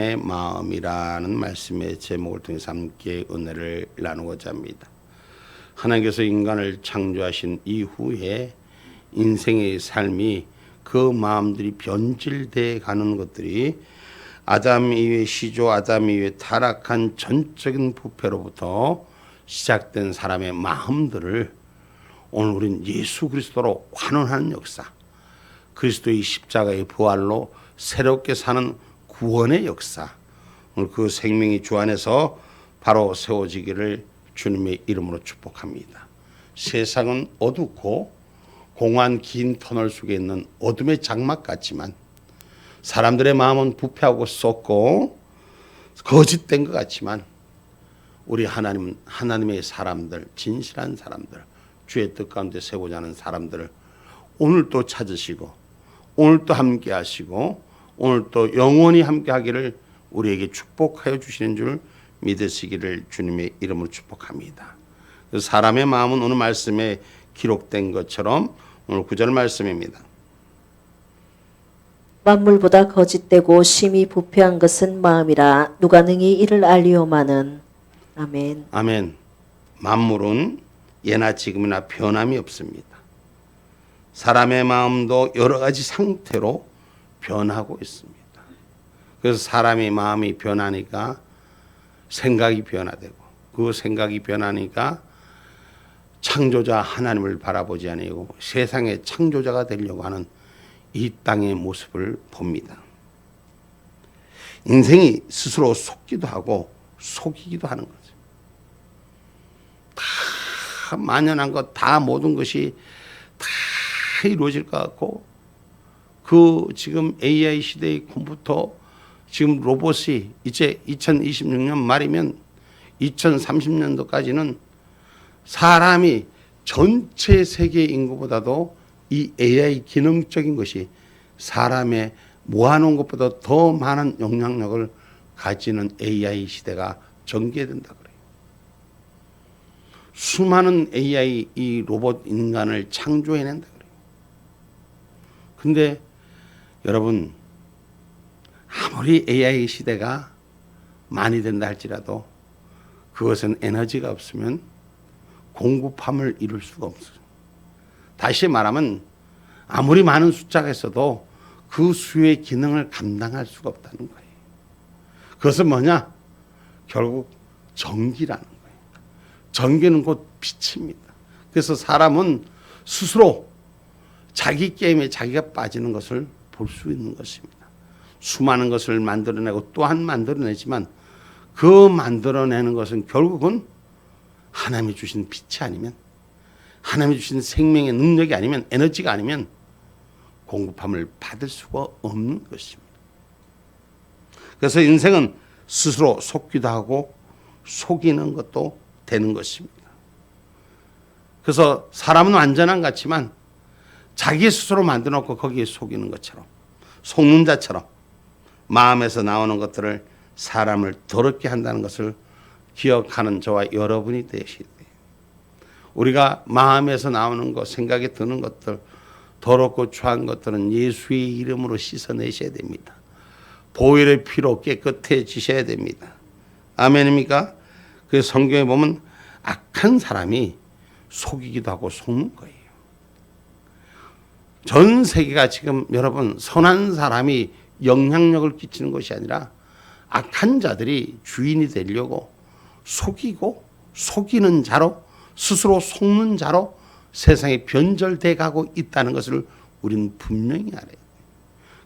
마음이라는 말씀의 제목을 통해서 함께 은혜를 나누고자 합니다. 하나님께서 인간을 창조하신 이후에 인생의 삶이 그 마음들이 변질돼 가는 것들이 아담 이후의 시조, 아담 이후의 타락한 전적인 부패로부터 시작된 사람의 마음들을 오늘 우리는 예수 그리스도로 환원하는 역사, 그리스도의 십자가의 부활로 새롭게 사는 구원의 역사, 오늘 그 생명이 주 안에서 바로 세워지기를 주님의 이름으로 축복합니다. 세상은 어둡고 공한 긴 터널 속에 있는 어둠의 장막 같지만 사람들의 마음은 부패하고 썩고 거짓된 것 같지만 우리 하나님은 하나님의 사람들, 진실한 사람들, 주의 뜻 가운데 세우고자 하는 사람들을 오늘 또 찾으시고 오늘 또 함께 하시고 오늘 또 영원히 함께 하기를 우리에게 축복하여 주시는 줄 믿으시기를 주님의 이름으로 축복합니다. 사람의 마음은 오늘 말씀에 기록된 것처럼 오늘 9절 말씀입니다. 만물보다 거짓되고 심히 부패한 것은 마음이라 누가 능히 이를 알리오마는. 아멘. 아멘. 만물은 예나 지금이나 변함이 없습니다. 사람의 마음도 여러 가지 상태로 변하고 있습니다. 그래서 사람의 마음이 변하니까 생각이 변화되고 그 생각이 변하니까 창조자 하나님을 바라보지 아니하고 세상의 창조자가 되려고 하는 이 땅의 모습을 봅니다. 인생이 스스로 속기도 하고 속이기도 하는 거죠. 다 만연한 것, 다 모든 것이 다 이루어질 것 같고 그 지금 AI 시대의 컴퓨터 지금 로봇이 이제 2026년 말이면 2030년도까지는 사람이 전체 세계 인구보다도 이 AI 기능적인 것이 사람의 모아놓은 것보다 더 많은 영향력을 가지는 AI 시대가 전개된다 그래요. 수많은 AI 이 로봇 인간을 창조해낸다 그래요. 근데 여러분 아무리 AI 시대가 많이 된다 할지라도 그것은 에너지가 없으면 공급함을 이룰 수가 없어요. 다시 말하면 아무리 많은 숫자가 있어도 그 수의 기능을 감당할 수가 없다는 거예요. 그것은 뭐냐? 결국 전기라는 거예요. 전기는 곧 빛입니다. 그래서 사람은 스스로 자기 게임에 자기가 빠지는 것을 볼 수 있는 것입니다. 수많은 것을 만들어내고 또한 만들어내지만 그 만들어내는 것은 결국은 하나님이 주신 빛이 아니면 하나님이 주신 생명의 능력이 아니면 에너지가 아니면 공급함을 받을 수가 없는 것입니다. 그래서 인생은 스스로 속기도 하고 속이는 것도 되는 것입니다. 그래서 사람은 완전한 것 같지만 자기 스스로 만들어놓고 거기에 속이는 것처럼 속는 자처럼 마음에서 나오는 것들을 사람을 더럽게 한다는 것을 기억하는 저와 여러분이 되시기 때문에 우리가 마음에서 나오는 것, 생각에 드는 것들, 더럽고 추한 것들은 예수의 이름으로 씻어내셔야 됩니다. 보혈의 피로 깨끗해지셔야 됩니다. 아멘입니까? 그 성경에 보면 악한 사람이 속이기도 하고 속는 거예요. 전 세계가 지금 여러분 선한 사람이 영향력을 끼치는 것이 아니라 악한 자들이 주인이 되려고 속이고 속이는 자로 스스로 속는 자로 세상에 변절돼 가고 있다는 것을 우리는 분명히 알아야 돼요.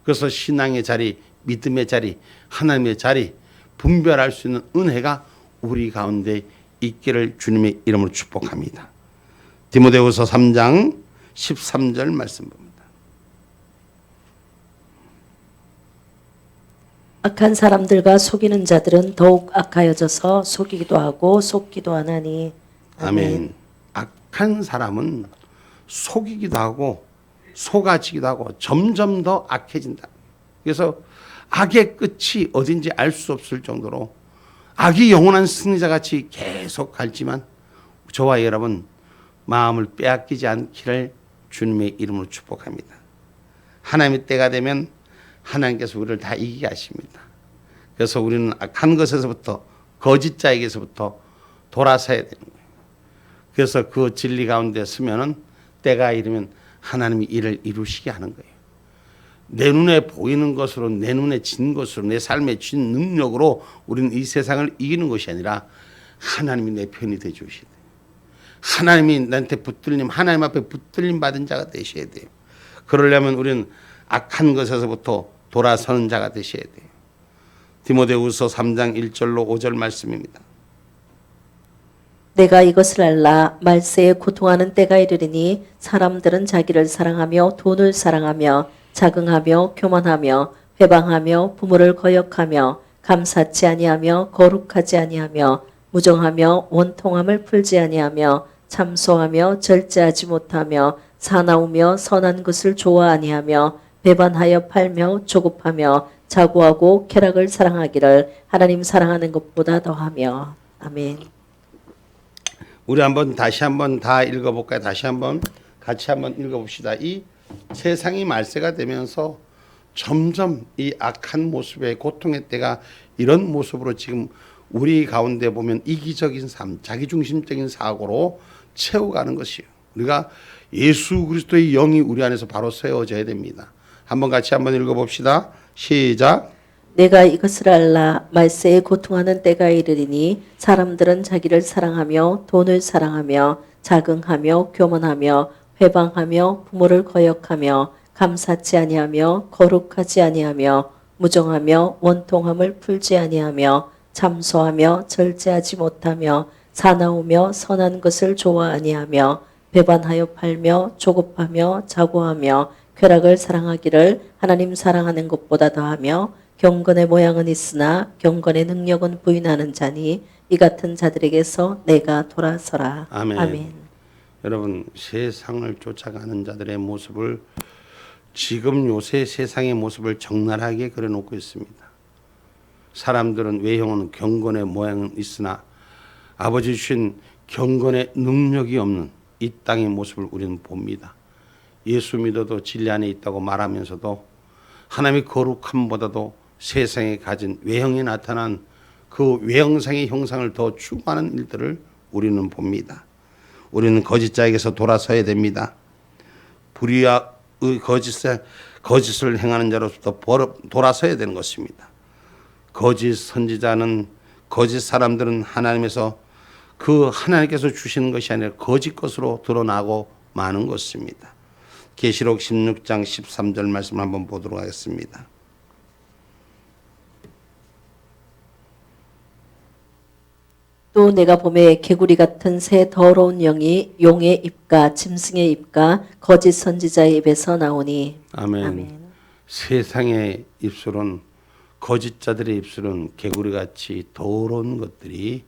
그래서 신앙의 자리, 믿음의 자리, 하나님의 자리 분별할 수 있는 은혜가 우리 가운데 있기를 주님의 이름으로 축복합니다. 디모데후서 3장 13절 말씀 봅니다. 악한 사람들과 속이는 자들은 더욱 악하여져서 속이기도 하고 속기도 하나니. 아멘. 악한 사람은 속이기도 하고 속아지기도 하고 점점 더 악해진다. 그래서 악의 끝이 어딘지 알 수 없을 정도로 악이 영원한 승리자 같이 계속 갈지만 저와 여러분 마음을 빼앗기지 않기를 주님의 이름으로 축복합니다. 하나님의 때가 되면 하나님께서 우리를 다 이기게 하십니다. 그래서 우리는 악한 것에서부터 거짓 자에게서부터 돌아서야 되는 거예요. 그래서 그 진리 가운데 서면은 때가 이르면 하나님이 일을 이루시게 하는 거예요. 내 눈에 보이는 것으로, 내 눈에 진 것으로, 내 삶에 진 능력으로 우리는 이 세상을 이기는 것이 아니라 하나님이 내 편이 되어 주셔야 돼요. 하나님이 나한테 붙들림, 하나님 앞에 붙들림 받은 자가 되셔야 돼요. 그러려면 우리는 악한 것에서부터 돌아서는 자가 되셔야 돼요. 디모데후서 3장 1절로 5절 말씀입니다. 내가 이것을 알라 말세에 고통하는 때가 이르리니 사람들은 자기를 사랑하며 돈을 사랑하며 자긍하며 교만하며 회방하며 부모를 거역하며 감사치 아니하며 거룩하지 아니하며 무정하며 원통함을 풀지 아니하며 참소하며 절제하지 못하며 사나우며 선한 것을 좋아 아니하며 배반하여 팔며 조급하며 자고하고 쾌락을 사랑하기를 하나님 사랑하는 것보다 더하며. 아멘. 우리 다시 한번 다 읽어볼까요? 다시 한번 같이 한번 읽어봅시다. 이 세상이 말세가 되면서 점점 이 악한 모습의 고통의 때가 이런 모습으로 지금 우리 가운데 보면 이기적인 삶, 자기중심적인 사고로 채워가는 것이요. 우리가 예수 그리스도의 영이 우리 안에서 바로 세워져야 됩니다. 한번 같이 한번 읽어봅시다. 시작. 내가 이것을 알라 말세에 고통하는 때가 이르리니 사람들은 자기를 사랑하며 돈을 사랑하며 자긍하며 교만하며 회방하며 부모를 거역하며 감사치 아니하며 거룩하지 아니하며 무정하며 원통함을 풀지 아니하며 참소하며 절제하지 못하며 사나우며 선한 것을 좋아 아니하며 배반하여 팔며 조급하며 자고하며 쾌락을 사랑하기를 하나님 사랑하는 것보다 더하며 경건의 모양은 있으나 경건의 능력은 부인하는 자니 이 같은 자들에게서 내가 돌아서라. 아멘. 아멘. 여러분, 세상을 쫓아가는 자들의 모습을 지금 요새 세상의 모습을 적나라하게 그려놓고 있습니다. 사람들은 외형은 경건의 모양은 있으나 아버지 주신 경건의 능력이 없는 이 땅의 모습을 우리는 봅니다. 예수 믿어도 진리 안에 있다고 말하면서도 하나님의 거룩함보다도 세상에 가진 외형에 나타난 그 외형상의 형상을 더 추구하는 일들을 우리는 봅니다. 우리는 거짓자에게서 돌아서야 됩니다. 불의와 거짓을 행하는 자로부터 돌아서야 되는 것입니다. 거짓 선지자는, 거짓 사람들은 하나님께서 주시는 것이 아니라 거짓 것으로 드러나고 마는 것입니다. 계시록 16장 13절 말씀을 한번 보도록 하겠습니다. 또 내가 보매 개구리 같은 새 더러운 영이 용의 입과 짐승의 입과 거짓 선지자의 입에서 나오니. 아멘. 아멘. 세상의 입술은, 거짓자들의 입술은 개구리같이 더러운 것들이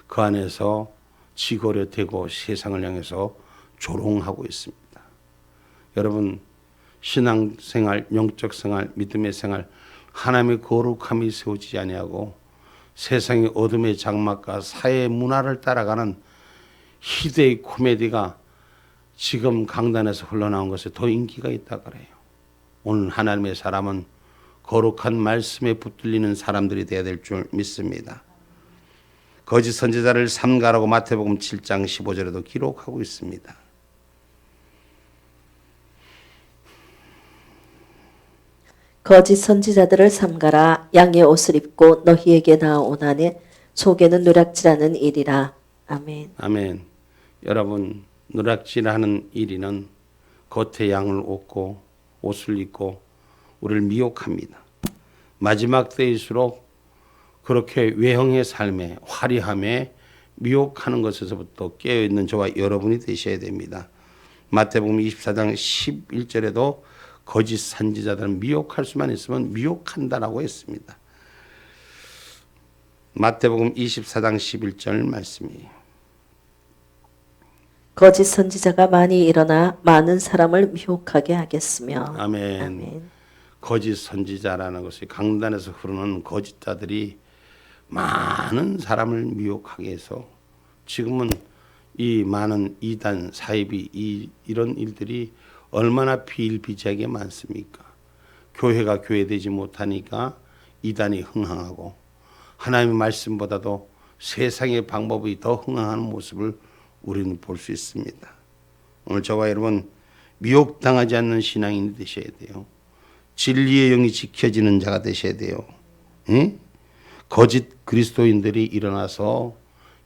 그 안에서 지고려되고 세상을 향해서 조롱하고 있습니다. 여러분, 신앙생활, 영적생활, 믿음의 생활, 하나님의 거룩함이 세워지지 아니하고 세상의 어둠의 장막과 사회 문화를 따라가는 희대의 코미디가 지금 강단에서 흘러나온 것에 더 인기가 있다 그래요. 오늘 하나님의 사람은 거룩한 말씀에 붙들리는 사람들이 되어야 될 줄 믿습니다. 거짓 선지자를 삼가라고 마태복음 7장 15절에도 기록하고 있습니다. 거짓 선지자들을 삼가라. 양의 옷을 입고 너희에게 나아오나니 속에는 누락질하는 일이라. 아멘. 아멘. 여러분, 누락질하는 일이는 겉에 양을 옷고 옷을 입고 우리를 미혹합니다. 마지막 때일수록 그렇게 외형의 삶에 화려함에 미혹하는 것에서부터 깨어있는 저와 여러분이 되셔야 됩니다. 마태복음 24장 11절에도 거짓 선지자들은 미혹할 수만 있으면 미혹한다라고 했습니다. 마태복음 24장 11절 말씀이에요. 거짓 선지자가 많이 일어나 많은 사람을 미혹하게 하겠으며. 아멘. 아멘. 거짓 선지자라는 것이 강단에서 흐르는 거짓자들이 많은 사람을 미혹하게 해서 지금은 이 많은 이단, 사이비 이런 일들이 얼마나 비일비재하게 많습니까? 교회가 교회되지 못하니까 이단이 흥황하고 하나님의 말씀보다도 세상의 방법이 더 흥황하는 모습을 우리는 볼 수 있습니다. 오늘 저와 여러분 미혹당하지 않는 신앙인이 되셔야 돼요. 진리의 영이 지켜지는 자가 되셔야 돼요. 응? 거짓 그리스도인들이 일어나서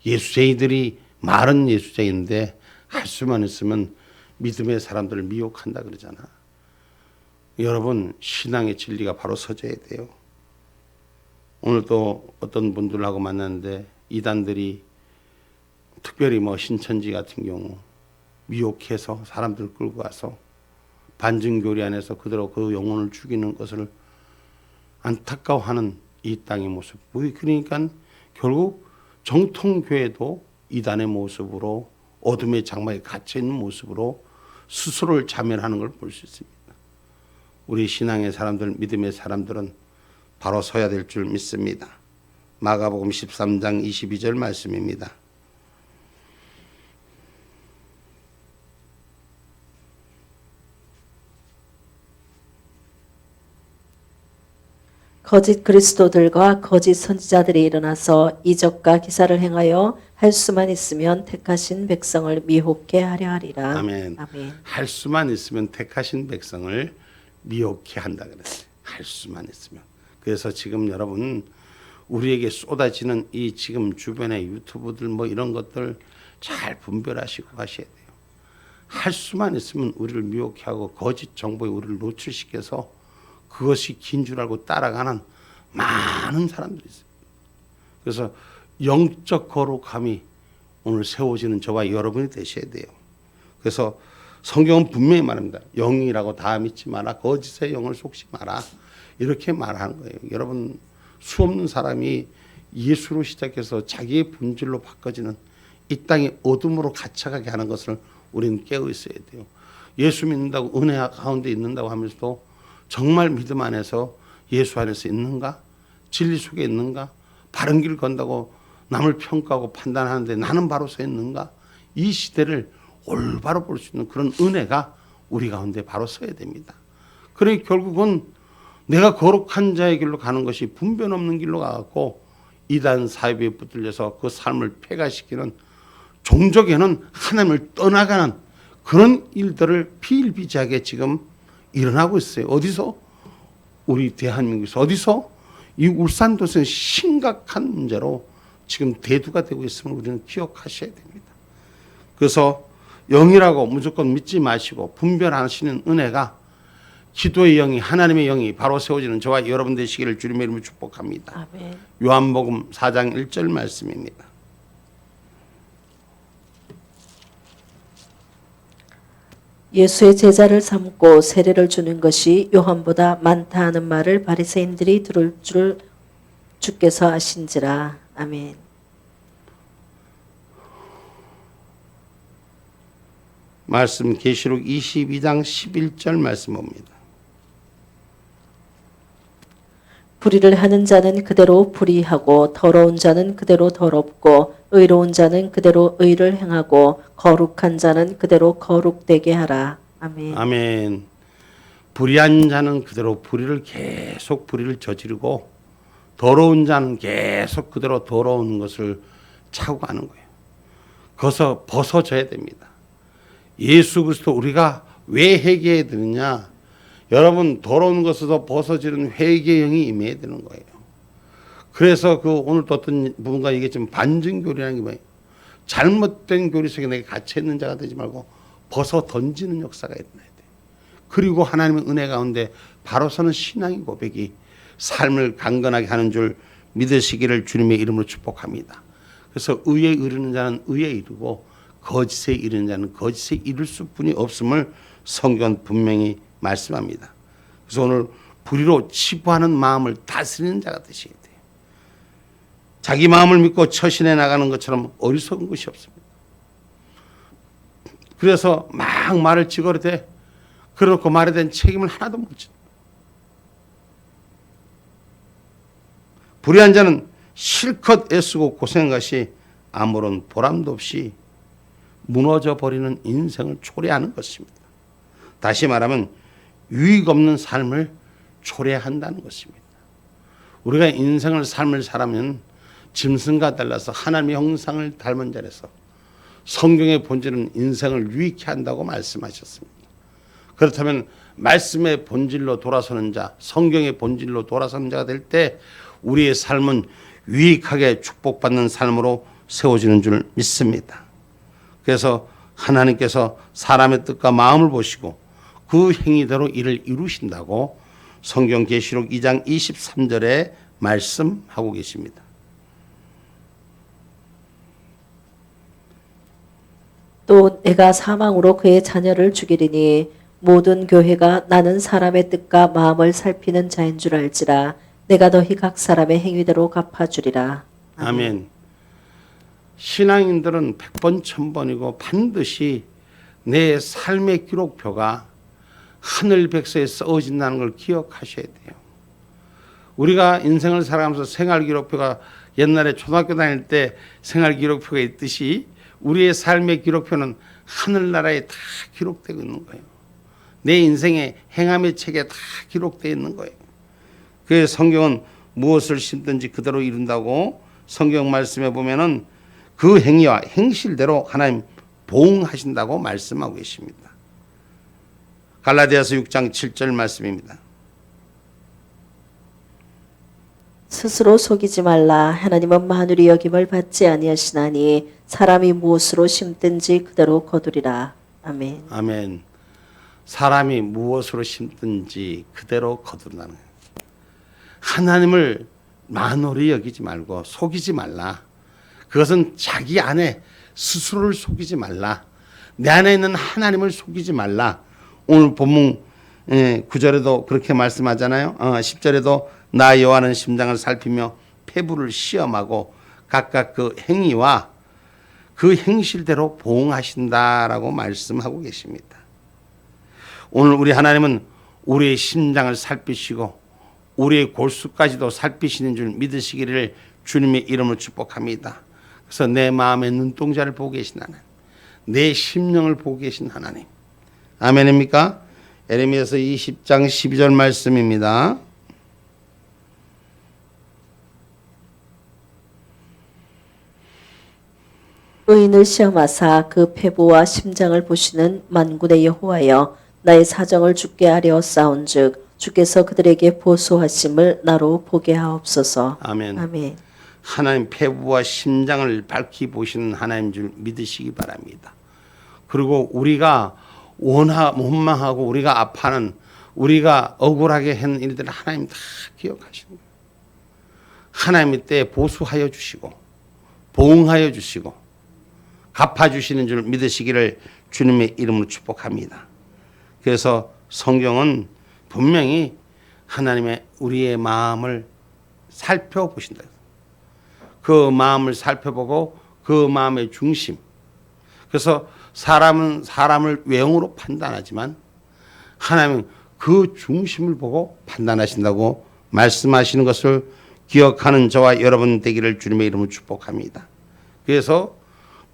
예수쟁이들이 말은 예수쟁이인데 할 수만 있으면 믿음의 사람들을 미혹한다 그러잖아. 여러분 신앙의 진리가 바로 서져야 돼요. 오늘 또 어떤 분들하고 만났는데 이단들이 특별히 신천지 같은 경우 미혹해서 사람들을 끌고 가서 반증교리 안에서 그대로 그 영혼을 죽이는 것을 안타까워하는 이 땅의 모습. 그러니까 결국 정통교회도 이단의 모습으로 어둠의 장막에 갇혀있는 모습으로 스스로를 자멸하는 걸 볼 수 있습니다. 우리 신앙의 사람들, 믿음의 사람들은 바로 서야 될 줄 믿습니다. 마가복음 13장 22절 말씀입니다. 거짓 그리스도들과 거짓 선지자들이 일어나서 이적과 기사를 행하여 할 수만 있으면 택하신 백성을 미혹해 하려 하리라. 아멘. 아멘. 할 수만 있으면 택하신 백성을 미혹해 한다 그랬어요. 할 수만 있으면. 그래서 지금 여러분 우리에게 쏟아지는 이 지금 주변의 유튜브들 이런 것들 잘 분별하시고 가셔야 돼요. 할 수만 있으면 우리를 미혹해 하고 거짓 정보에 우리를 노출시켜서 그것이 긴 줄 알고 따라가는 많은 사람들이 있어요. 그래서 영적 거룩함이 오늘 세워지는 저와 여러분이 되셔야 돼요. 그래서 성경은 분명히 말합니다. 영이라고 다 믿지 마라. 거짓의 영을 속지 마라. 이렇게 말하는 거예요. 여러분 수없는 사람이 예수로 시작해서 자기의 본질로 바꿔지는 이 땅의 어둠으로 갇혀가게 하는 것을 우리는 깨어 있어야 돼요. 예수 믿는다고 은혜 가운데 있는다고 하면서도 정말 믿음 안에서 예수 안에서 있는가? 진리 속에 있는가? 바른 길 건다고 남을 평가하고 판단하는데 나는 바로 서 있는가? 이 시대를 올바로 볼 수 있는 그런 은혜가 우리 가운데 바로 서야 됩니다. 그러니 결국은 내가 거룩한 자의 길로 가는 것이 분변 없는 길로 가고 이단 사이비에 붙들려서 그 삶을 폐가시키는 종족에는 하나님을 떠나가는 그런 일들을 비일비재하게 지금 일어나고 있어요. 어디서? 우리 대한민국에서. 어디서? 이 울산도서는 심각한 문제로 지금 대두가 되고 있음을 우리는 기억하셔야 됩니다. 그래서 영이라고 무조건 믿지 마시고 분별하시는 은혜가 기도의 영이 하나님의 영이 바로 세워지는 저와 여러분 되시기를 주님의 이름으로 축복합니다. 아멘. 요한복음 4장 1절 말씀입니다. 예수의 제자를 삼고 세례를 주는 것이 요한보다 많다 하는 말을 바리새인들이 들을 줄 주께서 아신지라. 아멘. 말씀 계시록 22장 11절 말씀 봅니다. 불의를 하는 자는 그대로 불의하고 더러운 자는 그대로 더럽고 의로운 자는 그대로 의를 행하고 거룩한 자는 그대로 거룩되게 하라. 아멘. 아멘. 불의한 자는 그대로 불의를 계속 불의를 저지르고 더러운 자는 계속 그대로 더러운 것을 차고 가는 거예요. 거기서 벗어져야 됩니다. 예수 그리스도 우리가 왜 회개해야 되느냐? 여러분 더러운 것에서 벗어지는 회개의 영이 임해야 되는 거예요. 그래서 오늘 또 어떤 분과 얘기했지만 반증교리라는 게 뭐예요? 잘못된 교리 속에 내가 갇혀 있는 자가 되지 말고 벗어 던지는 역사가 일어나야 돼. 그리고 하나님의 은혜 가운데 바로 서는 신앙의 고백이 삶을 강건하게 하는 줄 믿으시기를 주님의 이름으로 축복합니다. 그래서 의에 이르는 자는 의에 이르고 거짓에 이르는 자는 거짓에 이를 수뿐이 없음을 성경은 분명히 말씀합니다. 그래서 오늘 불의로 치부하는 마음을 다스리는 자가 되셔야 돼요. 자기 마음을 믿고 처신해 나가는 것처럼 어리석은 것이 없습니다. 그래서 막 말을 지거리되 그래놓고 말에 대한 책임을 하나도 못 져. 불의한 자는 실컷 애쓰고 고생한 것이 아무런 보람도 없이 무너져 버리는 인생을 초래하는 것입니다. 다시 말하면 유익 없는 삶을 초래한다는 것입니다. 우리가 인생을 삶을 살아면 짐승과 달라서 하나님의 형상을 닮은 자라서 성경의 본질은 인생을 유익케 한다고 말씀하셨습니다. 그렇다면 말씀의 본질로 돌아서는 자, 성경의 본질로 돌아서는 자가 될 때 우리의 삶은 유익하게 축복받는 삶으로 세워지는 줄 믿습니다. 그래서 하나님께서 사람의 뜻과 마음을 보시고 그 행위대로 이를 이루신다고 성경 계시록 2장 23절에 말씀하고 계십니다. 또 내가 사망으로 그의 자녀를 죽이리니 모든 교회가 나는 사람의 뜻과 마음을 살피는 자인 줄 알지라. 내가 너희 각 사람의 행위대로 갚아주리라. 아멘. 신앙인들은 100번 1000번이고 반드시 내 삶의 기록표가 하늘 백서에 써진다는 걸 기억하셔야 돼요. 우리가 인생을 살아가면서 생활 기록표가 옛날에 초등학교 다닐 때 생활 기록표가 있듯이 우리의 삶의 기록표는 하늘나라에 다 기록되어 있는 거예요. 내 인생의 행함의 책에 다 기록되어 있는 거예요. 그 성경은 무엇을 심든지 그대로 이룬다고 성경 말씀에 보면은 그 행위와 행실대로 하나님 보응하신다고 말씀하고 계십니다. 갈라디아서 6장 7절 말씀입니다. 스스로 속이지 말라. 하나님은 만물이 여김을 받지 아니하시나니 사람이 무엇으로 심든지 그대로 거두리라. 아멘. 아멘. 사람이 무엇으로 심든지 그대로 거두라는 거예요. 하나님을 만홀히 여기지 말고 속이지 말라. 그것은 자기 안에 스스로를 속이지 말라. 내 안에 있는 하나님을 속이지 말라. 오늘 본문 9절에도 그렇게 말씀하잖아요. 10절에도 나 여호와는 심장을 살피며 폐부를 시험하고 각각 그 행위와 그 행실대로 보응하신다라고 말씀하고 계십니다. 오늘 우리 하나님은 우리의 심장을 살피시고 우리의 골수까지도 살피시는 줄 믿으시기를 주님의 이름으로 축복합니다. 그래서 내 마음의 눈동자를 보고 계신 하나님, 내 심령을 보고 계신 하나님. 아멘입니까? 에레미야서 20장 12절 말씀입니다. 의인을 시험하사 그 폐부와 심장을 보시는 만군의 여호와여, 나의 사정을 주께 아뢰었사온즉 주께서 그들에게 보소하심을 나로 보게 하옵소서. 아멘. 아멘. 하나님 폐부와 심장을 밝히 보시는 하나님 줄 믿으시기 바랍니다. 그리고 우리가 원망하고 우리가 아파하는 우리가 억울하게 한 일들을 하나님 다 기억하시는 거예요. 하나님 때 보수하여 주시고 보응하여 주시고 갚아주시는 줄 믿으시기를 주님의 이름으로 축복합니다. 그래서 성경은 분명히 하나님의 우리의 마음을 살펴보신다. 그 마음을 살펴보고 그 마음의 중심. 그래서 사람은 사람을 외형으로 판단하지만 하나님은 그 중심을 보고 판단하신다고 말씀하시는 것을 기억하는 저와 여러분 되기를 주님의 이름으로 축복합니다. 그래서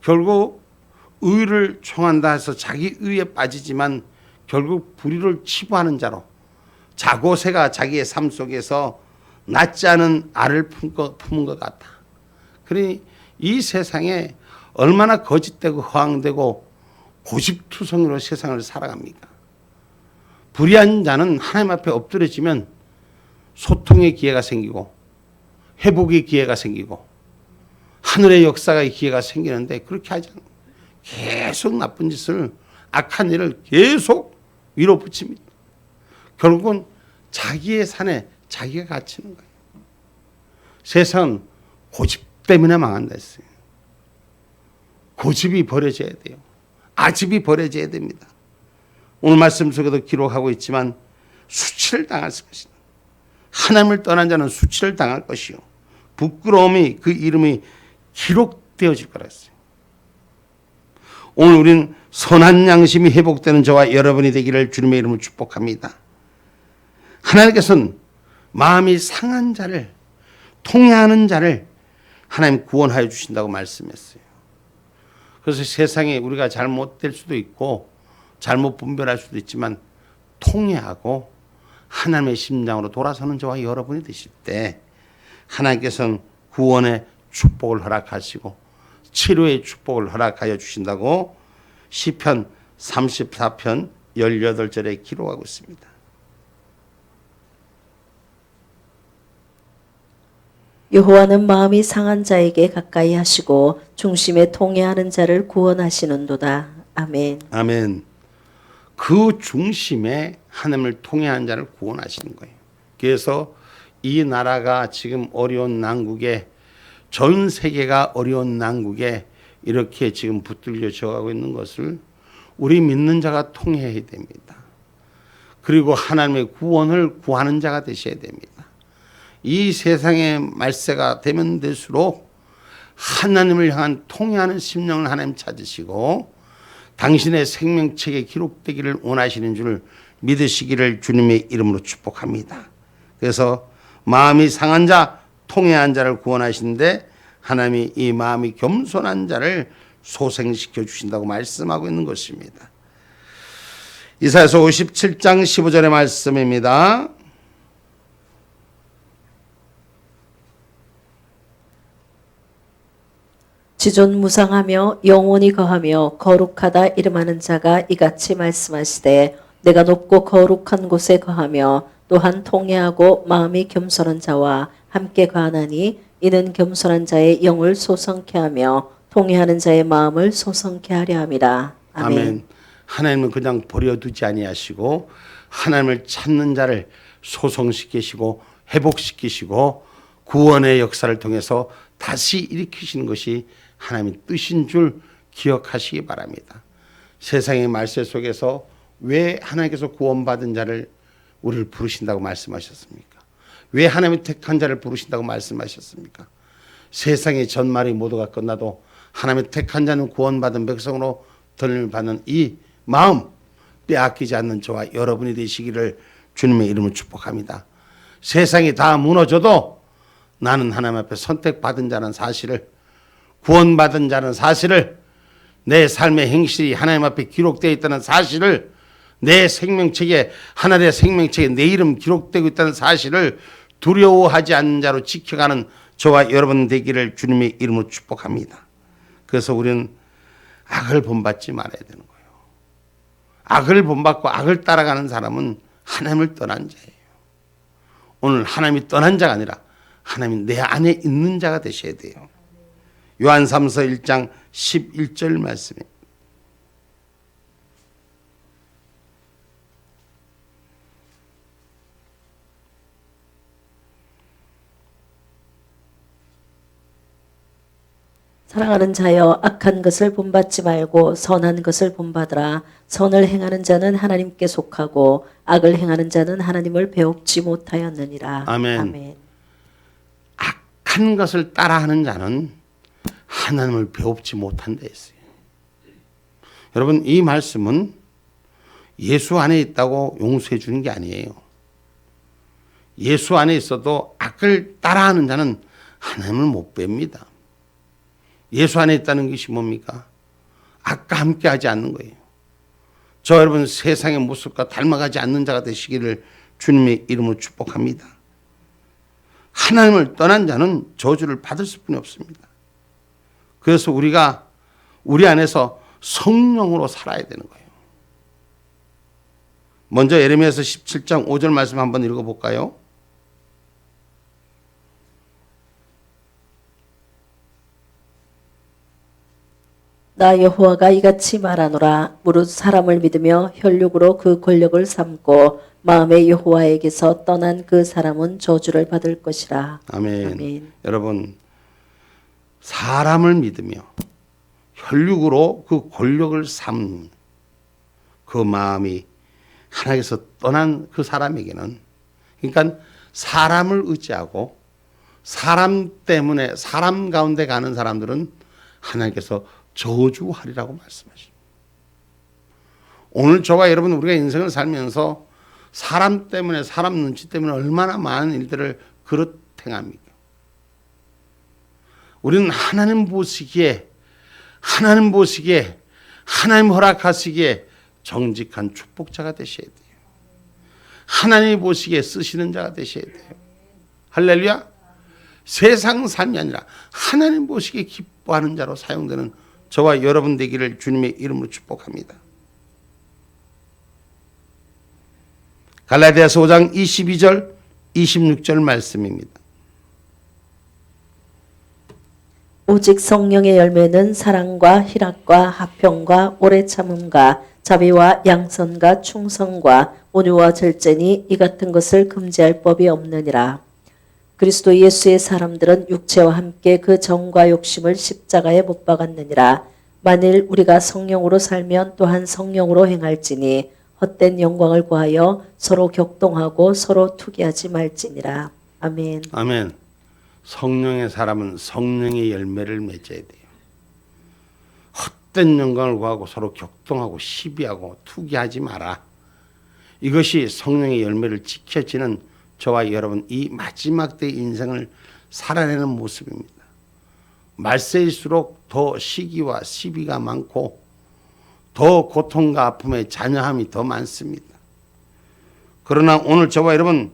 결국 의를 청한다 해서 자기 의에 빠지지만 결국 불의를 치부하는 자로 자고새가 자기의 삶 속에서 낫지 않은 알을 품은 것 같다. 그러니 이 세상에 얼마나 거짓되고 허황되고 고집투성이로 세상을 살아갑니까? 불의한 자는 하나님 앞에 엎드려지면 소통의 기회가 생기고 회복의 기회가 생기고 하늘의 역사의 기회가 생기는데 그렇게 하지 않아요. 계속 나쁜 짓을 악한 일을 계속 밀어붙입니다. 결국은 자기의 산에 자기가 갇히는 거예요. 세상은 고집 때문에 망한다 했어요. 고집이 버려져야 돼요. 아집이 버려져야 됩니다. 오늘 말씀 속에도 기록하고 있지만 수치를 당할 것이다. 하나님을 떠난 자는 수치를 당할 것이요. 부끄러움이 그 이름이 기록되어질 거라 했어요. 오늘 우리는 선한 양심이 회복되는 저와 여러분이 되기를 주님의 이름으로 축복합니다. 하나님께서는 마음이 상한 자를 통회하는 자를 하나님 구원하여 주신다고 말씀했어요. 그래서 세상에 우리가 잘못될 수도 있고 잘못 분별할 수도 있지만 통회하고 하나님의 심장으로 돌아서는 저와 여러분이 되실 때 하나님께서는 구원의 축복을 허락하시고 치료의 축복을 허락하여 주신다고 시편 34편 18절에 기록하고 있습니다. 여호와는 마음이 상한 자에게 가까이 하시고 중심에 통해하는 자를 구원하시는도다. 아멘. 아멘. 그 중심에 하나님을 통해하는 자를 구원하시는 거예요. 그래서 이 나라가 지금 어려운 난국에, 전 세계가 어려운 난국에 이렇게 지금 붙들려져 가고 있는 것을 우리 믿는 자가 통해야 됩니다. 그리고 하나님의 구원을 구하는 자가 되셔야 됩니다. 이 세상의 말세가 되면 될수록 하나님을 향한 통해하는 심령을 하나님 찾으시고 당신의 생명책에 기록되기를 원하시는 줄 믿으시기를 주님의 이름으로 축복합니다. 그래서 마음이 상한 자, 통해한 자를 구원하시는데 하나님이 이 마음이 겸손한 자를 소생시켜 주신다고 말씀하고 있는 것입니다. 이사야서 57장 15절의 말씀입니다. 지존무상하며 영원히 거하며 거룩하다 이름하는 자가 이같이 말씀하시되 내가 높고 거룩한 곳에 거하며 또한 통회하고 마음이 겸손한 자와 함께 거하나니 이는 겸손한 자의 영을 소성케 하며 통회하는 자의 마음을 소성케 하려 함이라. 아멘. 아멘. 하나님은 그냥 버려두지 아니하시고 하나님을 찾는 자를 소성시키시고 회복시키시고 구원의 역사를 통해서 다시 일으키시는 것이 하나님의 뜻인 줄 기억하시기 바랍니다. 세상의 말세 속에서 왜 하나님께서 구원받은 자를 우리를 부르신다고 말씀하셨습니까? 왜 하나님의 택한 자를 부르신다고 말씀하셨습니까? 세상의 전말이 모두가 끝나도 하나님의 택한 자는 구원받은 백성으로 들림을 받는 이 마음 빼앗기지 않는 저와 여러분이 되시기를 주님의 이름으로 축복합니다. 세상이 다 무너져도 나는 하나님 앞에 선택받은 자는 사실을, 구원받은 자는 사실을, 내 삶의 행실이 하나님 앞에 기록되어 있다는 사실을, 내 생명책에, 하나님의 생명책에 내 이름 기록되고 있다는 사실을 두려워하지 않는 자로 지켜가는 저와 여러분 되기를 주님의 이름으로 축복합니다. 그래서 우리는 악을 본받지 말아야 되는 거예요. 악을 본받고 악을 따라가는 사람은 하나님을 떠난 자예요. 오늘 하나님이 떠난 자가 아니라 하나님이 내 안에 있는 자가 되셔야 돼요. 요한 3서 1장 11절 말씀입니다. 사랑하는 자여 악한 것을 본받지 말고 선한 것을 본받으라. 선을 행하는 자는 하나님께 속하고 악을 행하는 자는 하나님을 배웁지 못하였느니라. 아멘. 아멘. 악한 것을 따라하는 자는 하나님을 배웁지 못한다 했어요. 여러분, 이 말씀은 예수 안에 있다고 용서해 주는 게 아니에요. 예수 안에 있어도 악을 따라하는 자는 하나님을 못 뵙니다. 예수 안에 있다는 것이 뭡니까? 악과 함께하지 않는 거예요. 저 여러분 세상의 모습과 닮아가지 않는 자가 되시기를 주님의 이름으로 축복합니다. 하나님을 떠난 자는 저주를 받을 수뿐이 없습니다. 그래서 우리가 우리 안에서 성령으로 살아야 되는 거예요. 먼저 예레미야서 17장 5절 말씀 한번 읽어볼까요? 나 여호와가 이같이 말하노라. 무릇 사람을 믿으며 혈육으로 그 권력을 삼고 마음의 여호와에게서 떠난 그 사람은 저주를 받을 것이라. 아멘. 아멘. 여러분, 사람을 믿으며 혈육으로 그 권력을 삼는 그 마음이 하나님께서 떠난 그 사람에게는, 그러니까 사람을 의지하고 사람 때문에 사람 가운데 가는 사람들은 하나님께서 저주하리라고 말씀하십니다. 오늘 저와 여러분 우리가 인생을 살면서 사람 때문에, 사람 눈치 때문에 얼마나 많은 일들을 그릇 행합니까? 우리는 하나님 보시기에 하나님 허락하시기에 정직한 축복자가 되셔야 돼요. 하나님 보시기에 쓰시는 자가 되셔야 돼요. 할렐루야. 세상 삶이 아니라 하나님 보시기에 기뻐하는 자로 사용되는 저와 여러분 되기를 주님의 이름으로 축복합니다. 갈라디아서 5장 22절 26절 말씀입니다. 오직 성령의 열매는 사랑과 희락과 화평과 오래 참음과 자비와 양선과 충성과 온유와 절제니 이 같은 것을 금지할 법이 없느니라. 그리스도 예수의 사람들은 육체와 함께 그 정과 욕심을 십자가에 못 박았느니라. 만일 우리가 성령으로 살면 또한 성령으로 행할지니 헛된 영광을 구하여 서로 격동하고 서로 투기하지 말지니라. 아멘. 아멘. 성령의 사람은 성령의 열매를 맺어야 돼요. 헛된 영광을 구하고 서로 격동하고 시비하고 투기하지 마라. 이것이 성령의 열매를 지켜지는 저와 여러분 이 마지막 때의 인생을 살아내는 모습입니다. 말세일수록 더 시기와 시비가 많고 더 고통과 아픔의 잔여함이 더 많습니다. 그러나 오늘 저와 여러분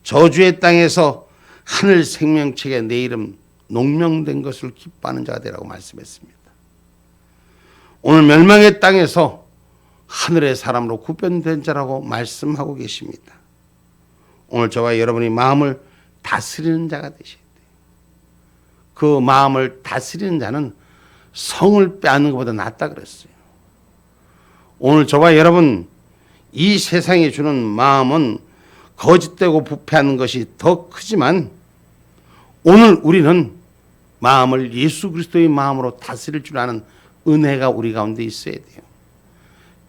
저주의 땅에서 하늘 생명책에 내 이름 농명된 것을 기뻐하는 자가 되라고 말씀했습니다. 오늘 멸망의 땅에서 하늘의 사람으로 구별된 자라고 말씀하고 계십니다. 오늘 저와 여러분이 마음을 다스리는 자가 되셔야 돼요. 그 마음을 다스리는 자는 성을 빼앗는 것보다 낫다 그랬어요. 오늘 저와 여러분 이 세상이 주는 마음은 거짓되고 부패하는 것이 더 크지만 오늘 우리는 마음을 예수 그리스도의 마음으로 다스릴 줄 아는 은혜가 우리 가운데 있어야 돼요.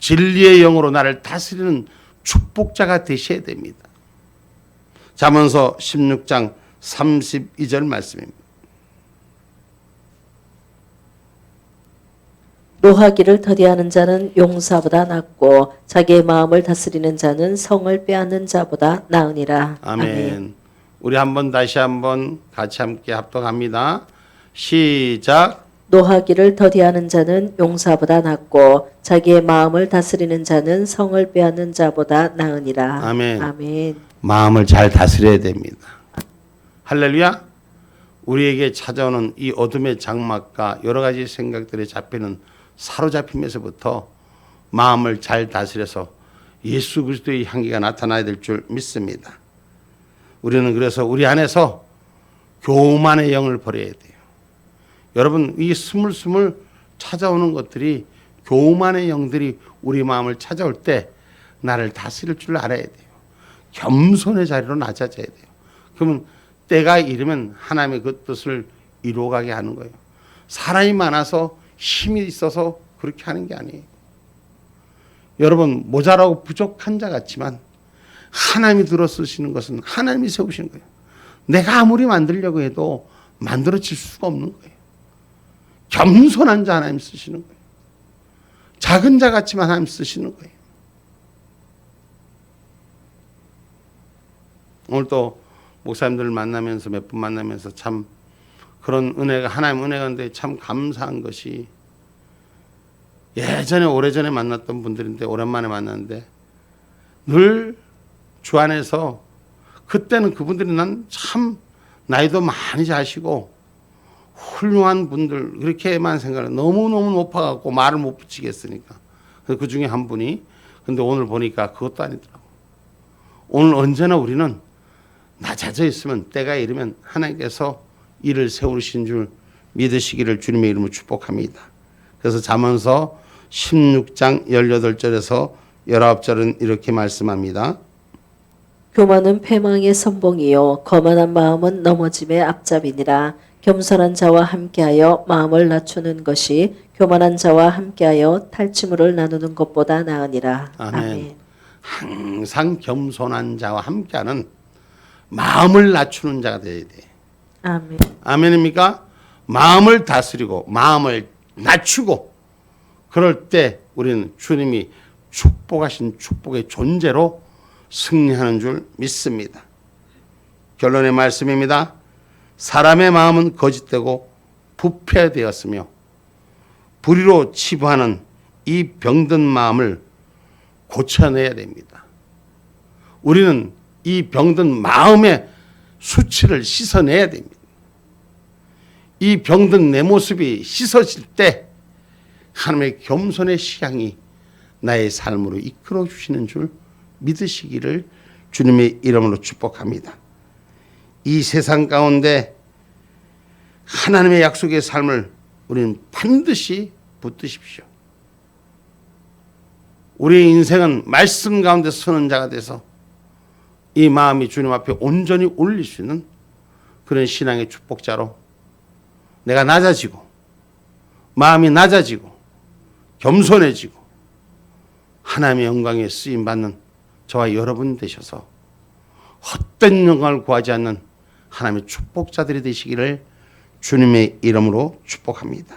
진리의 영으로 나를 다스리는 축복자가 되셔야 됩니다. 잠언서 16장 32절 말씀입니다. 노하기를 더디하는 자는 용사보다 낫고 자기의 마음을 다스리는 자는 성을 빼앗는 자보다 나으니라. 아멘. 우리 다시 한번 같이 함께 합독합니다. 시작. 노하기를 더디하는 자는 용사보다 낫고 자기의 마음을 다스리는 자는 성을 빼앗는 자보다 나으니라. 아멘. 아멘. 마음을 잘 다스려야 됩니다. 할렐루야. 우리에게 찾아오는 이 어둠의 장막과 여러 가지 생각들에 잡히는 사로잡힘에서부터 마음을 잘 다스려서 예수 그리스도의 향기가 나타나야 될 줄 믿습니다. 우리는 그래서 우리 안에서 교만의 영을 버려야 돼요. 여러분 이 스물스물 찾아오는 것들이 교만의 영들이 우리 마음을 찾아올 때 나를 다스릴 줄 알아야 돼요. 겸손의 자리로 낮아져야 돼요. 그러면 때가 이르면 하나님의 그 뜻을 이루어가게 하는 거예요. 사람이 많아서 힘이 있어서 그렇게 하는 게 아니에요. 여러분 모자라고 부족한 자 같지만 하나님이 들어 쓰시는 것은 하나님이 세우시는 거예요. 내가 아무리 만들려고 해도 만들어질 수가 없는 거예요. 겸손한 자 하나님 쓰시는 거예요. 작은 자 같지만 하나님 쓰시는 거예요. 오늘 또 목사님들을 만나면서 몇 분 만나면서 참 그런 은혜가 하나님 은혜가 있는데 참 감사한 것이 예전에 오래전에 만났던 분들인데 오랜만에 만났는데 늘 주 안에서 그때는 그분들이 난 참 나이도 많이 자시고 훌륭한 분들 그렇게만 생각을 너무너무 높아갖고 말을 못 붙이겠으니까 그 중에 한 분이 근데 오늘 보니까 그것도 아니더라고. 오늘 언제나 우리는 낮아져 있으면 때가 이르면 하나님께서 일을 세우신 줄 믿으시기를 주님의 이름으로 축복합니다. 그래서 잠언서 16장 18절에서 19절은 이렇게 말씀합니다. 교만은 패망의 선봉이요 거만한 마음은 넘어짐의 앞잡이니라. 겸손한 자와 함께하여 마음을 낮추는 것이 교만한 자와 함께하여 탈취물을 나누는 것보다 나으니라. 아멘. 항상 겸손한 자와 함께하는 마음을 낮추는 자가 되어야 돼. 아멘. 아멘입니까? 마음을 다스리고 마음을 낮추고 그럴 때 우리는 주님이 축복하신 축복의 존재로 승리하는 줄 믿습니다. 결론의 말씀입니다. 사람의 마음은 거짓되고 부패되었으며 불의로 치부하는 이 병든 마음을 고쳐내야 됩니다. 우리는 이 병든 마음의 수치를 씻어내야 됩니다. 이 병든 내 모습이 씻어질 때 하나님의 겸손의 시향이 나의 삶으로 이끌어 주시는 줄 믿으시기를 주님의 이름으로 축복합니다. 이 세상 가운데 하나님의 약속의 삶을 우리는 반드시 붙드십시오. 우리의 인생은 말씀 가운데 서는 자가 돼서 이 마음이 주님 앞에 온전히 올릴 수 있는 그런 신앙의 축복자로 내가 낮아지고 마음이 낮아지고 겸손해지고 하나님의 영광에 쓰임받는 저와 여러분 되셔서 헛된 영광을 구하지 않는 하나님의 축복자들이 되시기를 주님의 이름으로 축복합니다.